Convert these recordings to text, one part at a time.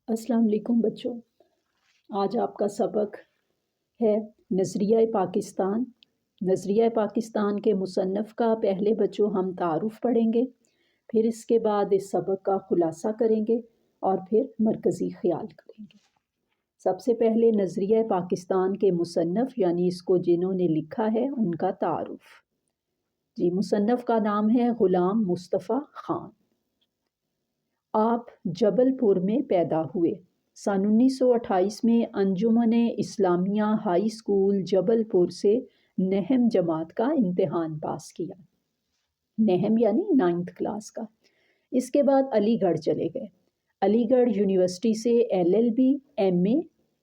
السلام علیکم بچوں، آج آپ کا سبق ہے نظریہ پاکستان۔ نظریہ پاکستان کے مصنف کا پہلے بچوں ہم تعارف پڑھیں گے، پھر اس کے بعد اس سبق کا خلاصہ کریں گے اور پھر مرکزی خیال کریں گے۔ سب سے پہلے نظریہ پاکستان کے مصنف یعنی اس کو جنہوں نے لکھا ہے ان کا تعارف۔ جی، مصنف کا نام ہے غلام مصطفیٰ خان۔ آپ جبل پور میں پیدا ہوئے۔ سن 1928 میں انجمن اسلامیہ ہائی اسکول جبل پور سے نہم جماعت کا امتحان پاس کیا، نہم یعنی 9th کلاس کا۔ اس کے بعد علی گڑھ چلے گئے۔ علی گڑھ یونیورسٹی سے LLB، MA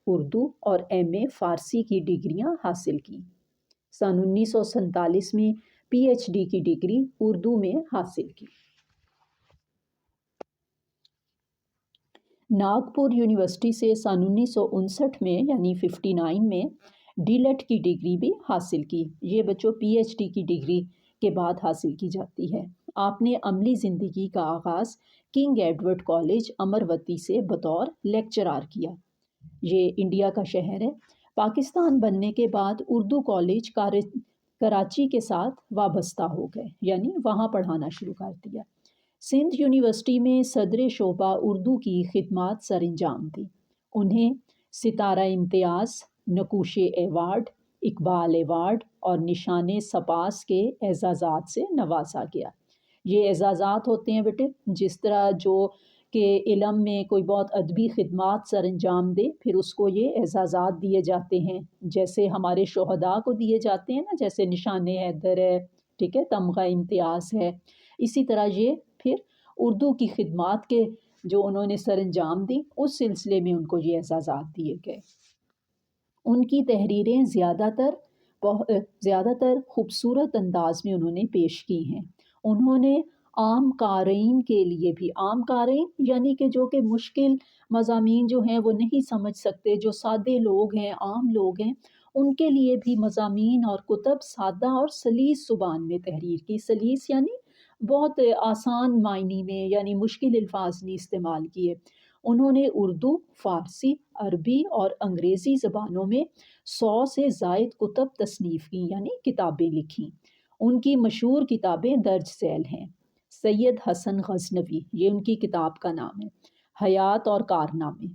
اردو اور MA فارسی کی ڈگریاں حاصل کی۔ سن 1947 میں PhD کی ڈگری اردو میں حاصل کی۔ ناگپور یونیورسٹی سے سن 1959 میں یعنی 59 میں DLED کی ڈگری بھی حاصل کی۔ یہ بچوں PhD کی ڈگری کے بعد حاصل کی جاتی ہے۔ آپ نے عملی زندگی کا آغاز کنگ ایڈورڈ کالج امروتی سے بطور لیکچرار کیا۔ یہ انڈیا کا شہر ہے۔ پاکستان بننے کے بعد اردو کالج کراچی کے ساتھ وابستہ ہو گئے، یعنی وہاں پڑھانا شروع کر دیا۔ سندھ یونیورسٹی میں صدر شعبہ اردو کی خدمات سر انجام دی۔ انہیں ستارہ امتیاز، نقوش ایوارڈ، اقبال ایوارڈ اور نشان سپاس کے اعزازات سے نوازا گیا۔ یہ اعزازات ہوتے ہیں بیٹے جس طرح جو کہ علم میں کوئی بہت ادبی خدمات سر انجام دے پھر اس کو یہ اعزازات دیے جاتے ہیں، جیسے ہمارے شہداء کو دیے جاتے ہیں نا، جیسے نشان حیدر ہے، ٹھیک ہے، تمغہ امتیاز ہے۔ اسی طرح یہ پھر اردو کی خدمات کے جو انہوں نے سر انجام دی اس سلسلے میں ان کو یہ اعزازات دیے گئے۔ ان کی تحریریں زیادہ تر خوبصورت انداز میں انہوں نے پیش کی ہیں۔ انہوں نے عام قارئین کے لیے بھی، عام قارئین یعنی کہ جو کہ مشکل مضامین جو ہیں وہ نہیں سمجھ سکتے، جو سادے لوگ ہیں، عام لوگ ہیں، ان کے لیے بھی مضامین اور کتب سادہ اور سلیس زبان میں تحریر کی۔ سلیس یعنی بہت آسان معنی میں، یعنی مشکل الفاظ نہیں استعمال کیے۔ انہوں نے اردو، فارسی، عربی اور انگریزی زبانوں میں 100 سے زائد کتب تصنیف کی، یعنی کتابیں لکھیں۔ ان کی مشہور کتابیں درج ذیل ہیں: سید حسن غزنوی، یہ ان کی کتاب کا نام ہے، حیات اور کارنامے،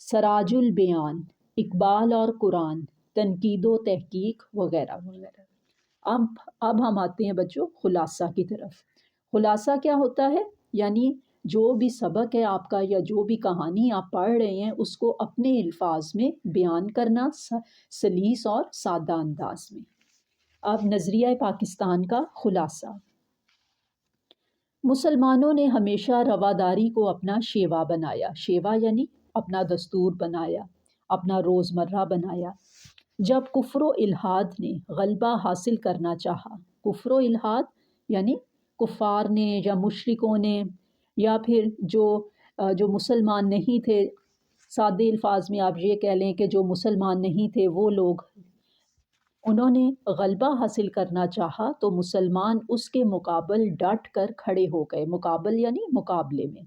سراج البیان، اقبال اور قرآن، تنقید و تحقیق وغیرہ وغیرہ۔ اب ہم آتے ہیں بچوں خلاصہ کی طرف۔ خلاصہ کیا ہوتا ہے؟ یعنی جو بھی سبق ہے آپ کا یا جو بھی کہانی آپ پڑھ رہے ہیں اس کو اپنے الفاظ میں بیان کرنا سلیس اور سادہ انداز میں۔ اب نظریہ پاکستان کا خلاصہ۔ مسلمانوں نے ہمیشہ رواداری کو اپنا شیوا بنایا۔ شیوا یعنی اپنا دستور بنایا، اپنا روزمرہ بنایا۔ جب کفر و الحاد نے غلبہ حاصل کرنا چاہا، کفر و الحاد یعنی کفار نے یا مشرکوں نے یا پھر جو مسلمان نہیں تھے، سادے الفاظ میں آپ یہ کہہ لیں کہ جو مسلمان نہیں تھے وہ لوگ، انہوں نے غلبہ حاصل کرنا چاہا تو مسلمان اس کے مقابل ڈٹ کر کھڑے ہو گئے۔ مقابل یعنی مقابلے میں،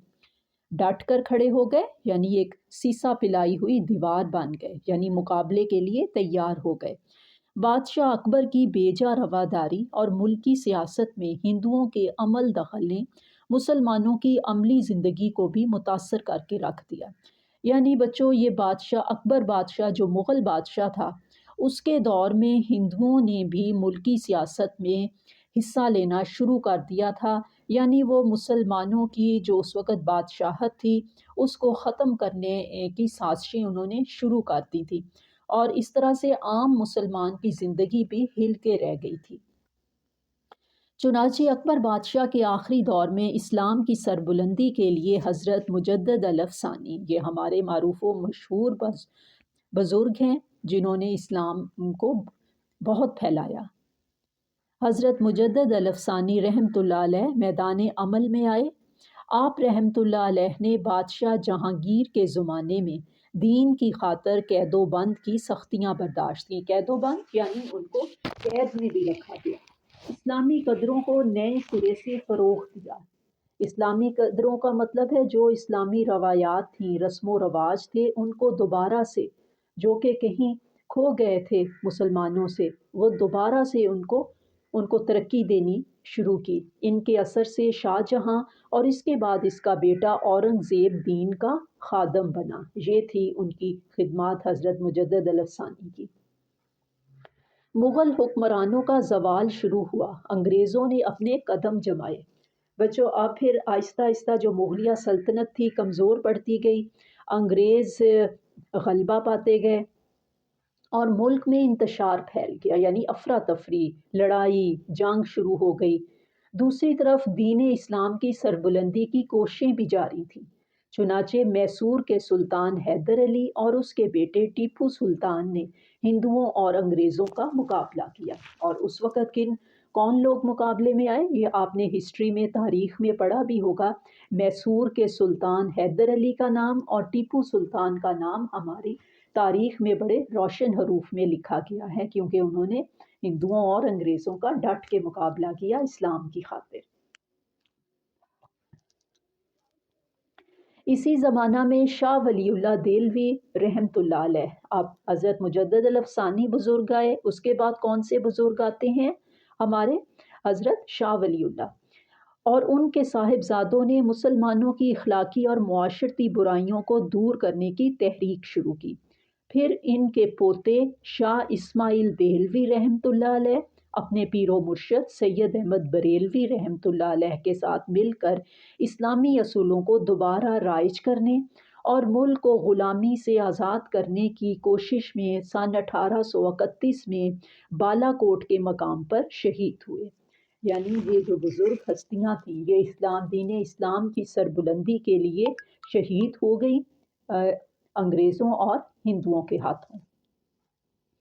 ڈٹ کر کھڑے ہو گئے یعنی ایک سیسا پلائی ہوئی دیوار بن گئے، یعنی مقابلے کے لیے تیار ہو گئے۔ بادشاہ اکبر کی بیجا رواداری اور ملکی سیاست میں ہندوؤں کے عمل دخل نے مسلمانوں کی عملی زندگی کو بھی متاثر کر کے رکھ دیا۔ یعنی بچوں یہ بادشاہ اکبر بادشاہ جو مغل بادشاہ تھا، اس کے دور میں ہندوؤں نے بھی ملکی سیاست میں حصہ لینا شروع کر دیا تھا، یعنی وہ مسلمانوں کی جو اس وقت بادشاہت تھی اس کو ختم کرنے کی سازشیں انہوں نے شروع کر دی تھی، اور اس طرح سے عام مسلمان کی زندگی بھی ہل کے رہ گئی تھی۔ چنانچہ اکبر بادشاہ کے آخری دور میں اسلام کی سربلندی کے لیے حضرت مجدد الافسانی، یہ ہمارے معروف و مشہور بزرگ ہیں جنہوں نے اسلام کو بہت پھیلایا، حضرت مجدد الافسانی رحمۃ اللہ علیہ میدان عمل میں آئے۔ آپ رحمۃ اللہ علیہ نے بادشاہ جہانگیر کے زمانے میں دین کی خاطر قید و بند کی سختیاں برداشت کی۔ قید و بند یعنی ان کو قید میں بھی رکھا گیا۔ اسلامی قدروں کو نئے سرے سے فروغ دیا۔ اسلامی قدروں کا مطلب ہے جو اسلامی روایات تھیں، رسم و رواج تھے، ان کو دوبارہ سے، جو کہ کہیں کھو گئے تھے مسلمانوں سے، وہ دوبارہ سے ان کو ترقی دینی شروع کی۔ ان کے اثر سے شاہ جہاں اور اس کے بعد اس کا بیٹا اورنگ زیب دین کا خادم بنا۔ یہ تھی ان کی خدمات حضرت مجدد علیہ الثانی کی۔ مغل حکمرانوں کا زوال شروع ہوا، انگریزوں نے اپنے قدم جمائے۔ بچوں اب پھر آہستہ آہستہ جو مغلیہ سلطنت تھی کمزور پڑتی گئی، انگریز غلبہ پاتے گئے اور ملک میں انتشار پھیل گیا، یعنی افراتفری، لڑائی جنگ شروع ہو گئی۔ دوسری طرف دین اسلام کی سربلندی کی کوششیں بھی جاری تھیں۔ چنانچہ میسور کے سلطان حیدر علی اور اس کے بیٹے ٹیپو سلطان نے ہندوؤں اور انگریزوں کا مقابلہ کیا۔ اور اس وقت کون لوگ مقابلے میں آئے، یہ آپ نے ہسٹری میں، تاریخ میں پڑھا بھی ہوگا۔ میسور کے سلطان حیدر علی کا نام اور ٹیپو سلطان کا نام ہماری تاریخ میں بڑے روشن حروف میں لکھا گیا ہے، کیونکہ انہوں نے ہندوؤں اور انگریزوں کا ڈٹ کے مقابلہ کیا اسلام کی خاطر۔ اسی زمانہ میں شاہ ولی اللہ دہلوی رحمۃ اللہ علیہ، اب حضرت مجدد الافسانی بزرگ آئے، اس کے بعد کون سے بزرگ آتے ہیں؟ ہمارے حضرت شاہ ولی اللہ، اور ان کے صاحبزادوں نے مسلمانوں کی اخلاقی اور معاشرتی برائیوں کو دور کرنے کی تحریک شروع کی۔ پھر ان کے پوتے شاہ اسماعیل دہلوی رحمۃ اللہ علیہ اپنے پیر و مرشد سید احمد بریلوی رحمۃ اللہ علیہ کے ساتھ مل کر اسلامی اصولوں کو دوبارہ رائج کرنے اور ملک کو غلامی سے آزاد کرنے کی کوشش میں سن 1831 میں بالا کوٹ کے مقام پر شہید ہوئے۔ یعنی یہ جو بزرگ ہستیاں تھیں، یہ دین اسلام کی سربلندی کے لیے شہید ہو گئی انگریزوں اور ہندوؤں کے ہاتھوں۔